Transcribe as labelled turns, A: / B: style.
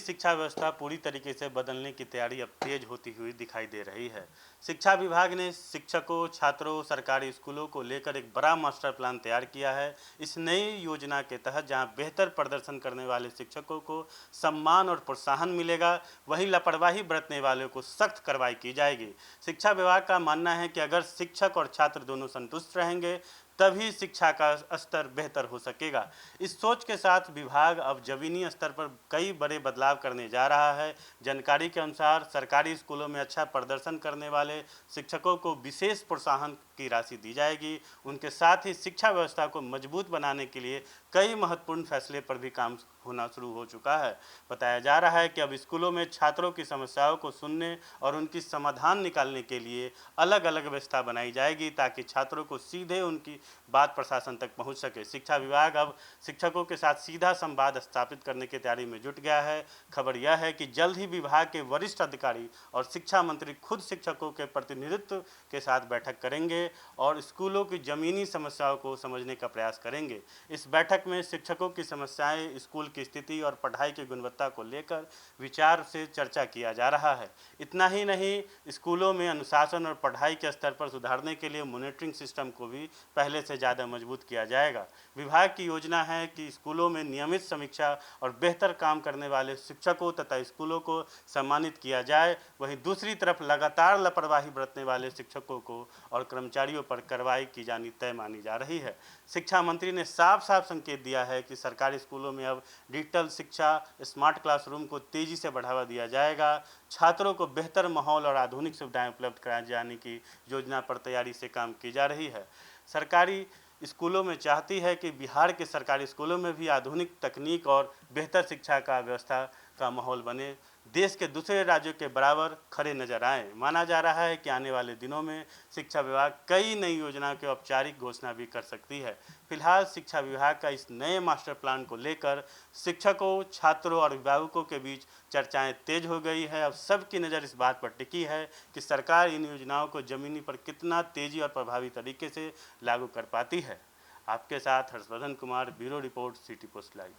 A: शिक्षा व्यवस्था पूरी तरीके से बदलने की तैयारी अब तेज होती हुई दिखाई दे रही है। शिक्षा विभाग ने शिक्षकों, छात्रों, सरकारी स्कूलों को लेकर एक बड़ा मास्टर प्लान तैयार किया है। इस नई योजना के तहत जहां बेहतर प्रदर्शन करने वाले शिक्षकों को सम्मान और प्रोत्साहन मिलेगा, वहीं लापरवाही बरतने वालों को सख्त कार्रवाई की जाएगी। शिक्षा विभाग का मानना है कि अगर शिक्षक और छात्र दोनों संतुष्ट रहेंगे, तभी शिक्षा का स्तर बेहतर हो सकेगा। इस सोच के साथ विभाग अब जमीनी स्तर पर कई बड़े बदलाव करने जा रहा है। जानकारी के अनुसार सरकारी स्कूलों में अच्छा प्रदर्शन करने वाले शिक्षकों को विशेष प्रोत्साहन की राशि दी जाएगी। उनके साथ ही शिक्षा व्यवस्था को मजबूत बनाने के लिए कई महत्वपूर्ण फैसले पर भी काम होना शुरू हो चुका है। बताया जा रहा है कि अब स्कूलों में छात्रों की समस्याओं को सुनने और उनकी समाधान निकालने के लिए अलग अलग व्यवस्था बनाई जाएगी, ताकि छात्रों को सीधे उनकी बात प्रशासन तक पहुंच सके। शिक्षा विभाग अब शिक्षकों के साथ सीधा संवाद स्थापित करने की तैयारी में जुट गया है। खबर यह है कि जल्द ही विभाग के वरिष्ठ अधिकारी और शिक्षा मंत्री खुद शिक्षकों के प्रतिनिधित्व के साथ बैठक करेंगे और स्कूलों की जमीनी समस्याओं को समझने का प्रयास करेंगे। इस बैठक में शिक्षकों की समस्याएं, स्कूल की स्थिति और पढ़ाई की गुणवत्ता को लेकर विचार से चर्चा किया जा रहा है। इतना ही नहीं, स्कूलों में अनुशासन और पढ़ाई के स्तर पर सुधारने के लिए मॉनिटरिंग सिस्टम को भी पहले से ज़्यादा मजबूत किया जाएगा। विभाग की योजना है कि स्कूलों में नियमित समीक्षा और बेहतर काम करने वाले शिक्षकों तथा स्कूलों को सम्मानित किया जाए। वहीं दूसरी तरफ लगातार लापरवाही बरतने वाले शिक्षकों को और कर्मचारियों पर कार्रवाई की जानी तय मानी जा रही है। शिक्षा मंत्री ने साफ साफ संकेत दिया है कि सरकारी स्कूलों में अब डिजिटल शिक्षा, स्मार्ट क्लासरूम को तेजी से बढ़ावा दिया जाएगा। छात्रों को बेहतर माहौल और आधुनिक सुविधाएं उपलब्ध कराए जाने की योजना पर तैयारी से काम की जा रही है। सरकारी स्कूलों में चाहती है कि बिहार के सरकारी स्कूलों में भी आधुनिक तकनीक और बेहतर शिक्षा का व्यवस्था का माहौल बने, देश के दूसरे राज्यों के बराबर खड़े नजर आए। माना जा रहा है कि आने वाले दिनों में शिक्षा विभाग कई नई योजनाओं की औपचारिक घोषणा भी कर सकती है। फिलहाल शिक्षा विभाग का इस नए मास्टर प्लान को लेकर शिक्षकों, छात्रों और अभिभावकों के बीच चर्चाएं तेज हो गई है। अब सबकी नज़र इस बात पर टिकी है कि सरकार इन योजनाओं को जमीनी पर कितना तेजी और प्रभावी तरीके से लागू कर पाती है। आपके साथ Harshvardhan Kumar, bureau report, city post live.